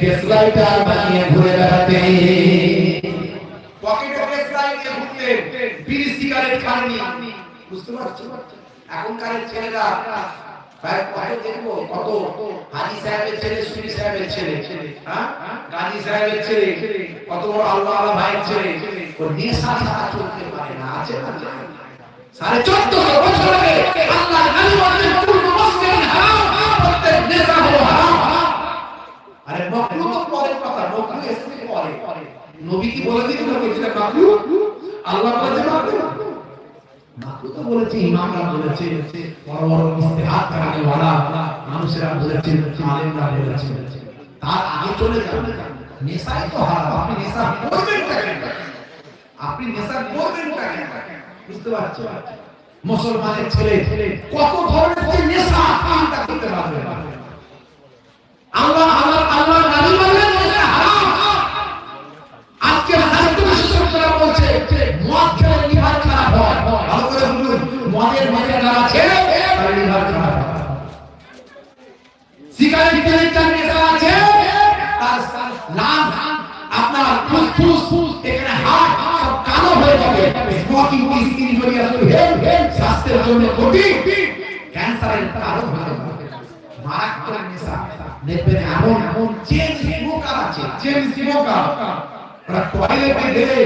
ডেসলাইটার বানিয়ে ঘুরে বেড়াতে, পকেটে ডেসলাইট নিয়ে ঘুরতে, বিড়ি সিগারেট খাননি। বুঝতে পারছো? এখনকার ছেলেরা দেখবো কত হাজি সাহেবের ছেলে, সুনি সাহেবের ছেলে, হ্যাঁ গাজী সাহেবের ছেলে, কত বড় আল্লাহ ভাইয়ের ছেলে, ও নেশা ছাড়া চলতে পারে না। আছে না? 1450 বছর আগে আল্লাহ নবী বলেন কুল্লু মুসলিমিন হারাম, প্রত্যেক নেশা হলো হারাম। আরে মাকরু তো পরের কথা, মাকরু এসে পরে। নবী কি বলে দিয়েছিল এটা মাকরু? আল্লাহ বলেছে মাকরু? মাকরু তো বলেছে, ইমামরা বলেছে, বড় বড় ইস্তেহাদ করানে ওয়ালা মানুষেরা বলেছে, আলেমরা বলেছে। তার আগে চলে যান, নেশাই তো হারাম। আপনি নেশা করবেন কেন? আপনি নেশা করবেন কেন? বুঝতে পারছো? মুসলমানের ছেলে কত ধরনের যে নেশা চিন্তা করতে পারবে না। আল্লাহ নবী বলেন নেশা হারাম। আজকে স্বাস্থ্য বিশেষজ্ঞরা বলছে মদ খেলে লিভার খারাপ হয়। ভালো করে বুঝুন, মদের নেশা যারা আছে তার লিভার খারাপ হয়। সিগারেট খেলে যার নেশা আছে তার লাংস, আপনার ফুসফুস, এখানে হার্ট সব কালো হয়ে যাবে। স্মোকিং স্কিন জড়িয়ে আছে, স্বাস্থ্যের জন্য ক্ষতি, ক্যান্সারের কারণ হতে পারে। মারাত্মক নেশা দেখবেন এমন চেন স্মোকার আছে, চেন স্মোকার, ওরা টয়লেটে গেলে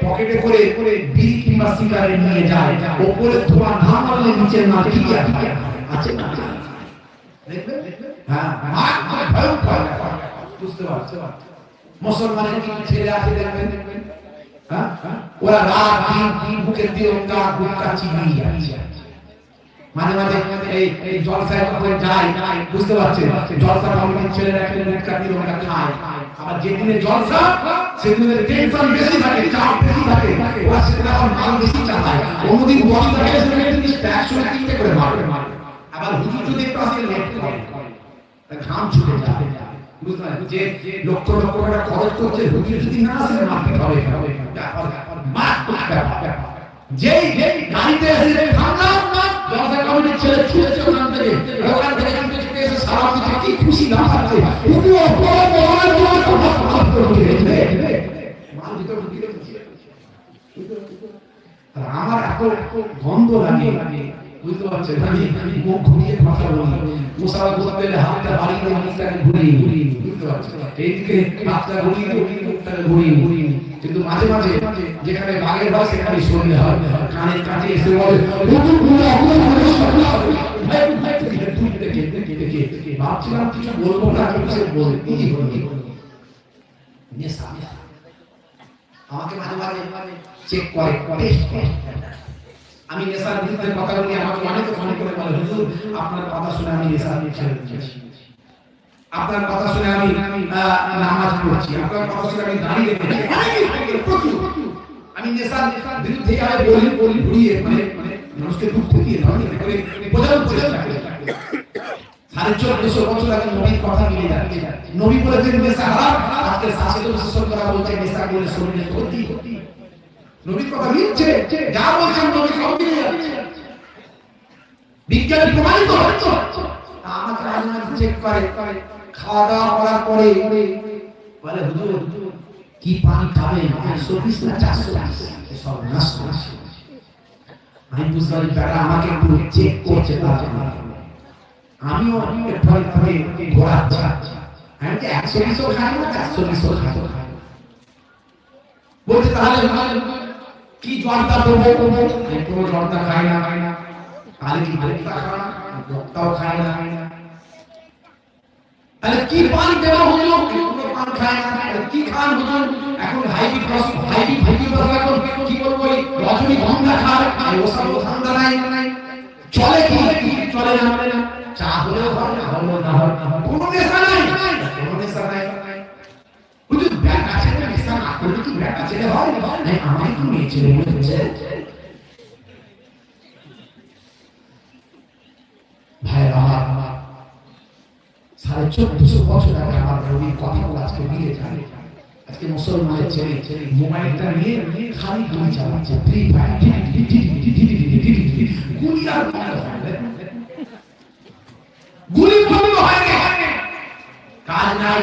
পকেটে করে বিড়ি কিংবা সিগারেট নিয়ে যায়, উপরে ধোঁয়া না মারলে নিচে না ঠিকই আছে না? দেখবেন হ্যাঁ, মারাত্মক ভয়ঙ্কর। বুঝতে পারছো? মুসলমানের কিছু ছেলে আছে দেখবেন, হ্যাঁ ওরা রাত দিন বুকের তিরঙ্গা গুটকা চিবিয়ে যাচ্ছে। মাঝে মাঝে এই জলসায় করে যায়, বুঝতে পারছেন? জলসা কমিটির ছেলেরা একটা গুটকা তিরঙ্গা খায়। আবার যেদিনে জলসা সেদিনে টেনশন বেশি থাকে, চাপ বেশি থাকে, ওরা সেদিন আবার মাল বেশি চালায়। অন্যদিন বসে থাকে সেদিন 103 করে মারবে। আবার হুজুর যদি একটু আসে লেট করে, ঘাম ছুটে যায়। বুঝতে পারছেন? যে লক্ষ লক্ষ টাকা খরচ করছে, হুজুর যদি না আসে মারপিট হবে। মারাত্মক ব্যাপার। যেই গাড়িতে এসে থামলাম, জলসা কমিটির ছেলে ছুটেছে ওখান থেকে কিন্তু ছুটে এসে সারা দিচ্ছে, কি খুশি না পাচ্ছে। হুজুর মাল ভিতরে ঢুকিয়ে দিচ্ছে। আমার এত গন্ধ লাগে, বুঝতে পারছেন? আমি মুখ ঘুরিয়ে কথা বলি, মুসাফা করতে গেলে হাতটা বাড়িয়ে মুখটাকে ঘুরিয়ে, বুঝতে পারছেন? এইদিকে হাতটা ঘুরিয়ে মুখটাকে ঘুরিয়ে, কিন্তু মাঝে মাঝে যেখানে বাঘের বাস সেখানে শুনলে হয়, কানের কাছে এসে বলে ভাবছিলাম কিছু বলবো না, কিছু বলে কি বলি। নেশা আমাকে মাঝে মাঝে চেক করে, টেস্ট করে। আমি নেশার বিরুদ্ধে কথা বলি, আমাকে অনেকে ফোন করে বলে হুজুর আপনার কথা শুনে আমি নেশা ছেড়ে দিয়েছি, আপনার কথা শুনে আমি নামাজ পড়ছি, আপনার কথা শুনে আমি দাঁড়িয়ে রেখেছি। আমি নেশার বিরুদ্ধে বলি ঘুরিয়ে মানে মানুষকে দুঃখ দিয়ে বোঝানোর চেষ্টা করি। 1450 বছর আগে নবীর কথা মিলে যাচ্ছে। নবী বলেছেন নেশা হারাম, আজকে স্বাস্থ্য বিশেষজ্ঞরা বলছে নেশা করলে শরীরে ক্ষতি। নবীর কথা মিলছে, যা বলছেন নবী সব মিলে যাচ্ছে, বিজ্ঞান প্রমাণিত হচ্ছে। আমাকে রাজনীতি চেক করে, খাওয়া দাওয়া করার পরে বলে হুজুর কি পানি খাবেন, 120 না 420 সব নষ্ট। আমি বুঝতে পারি তারা আমাকে একটু চেক করছে, আমিও ফলে ঘোরাচ্ছি। আমি যে 120 খাই না 420 খাই। বলছে তাহলে কি জর্দা দেবো? কোনো জর্দা খাই না। তাহলে কি ভোক্তা খান? ভোক্তাও খাই না। তাহলে কি পান দেওয়া হলো? কোনো পান খায় না। কি খান হুজুর? এখন হাইব্রিড এখন কি বলবো, রজনীগন্ধা খায়, ওসব ঠান্ডা নাই। চলে কি? চলে না। চা হলেও হয় না, হলেও না হয়, কোনো নেশা নাই, কোনো নেশা নাই। হুজুর ব্যাটা ছেলে নেশা না করলে কি ব্যাটা ছেলে হয়? আমার কি মেয়ে ছেলে হচ্ছে? ভাইরা আমার 1450 বছর আগে আমার নবীর কথাগুলো আজকে মিলে যায়। আজকে মুসলমানের ছেলে মোবাইলটা নিয়ে খালি গুলি চালাচ্ছে, ফ্রি ফায়ার, গুলি আর গুলি বন্ধ হয় না, কাজ নাই।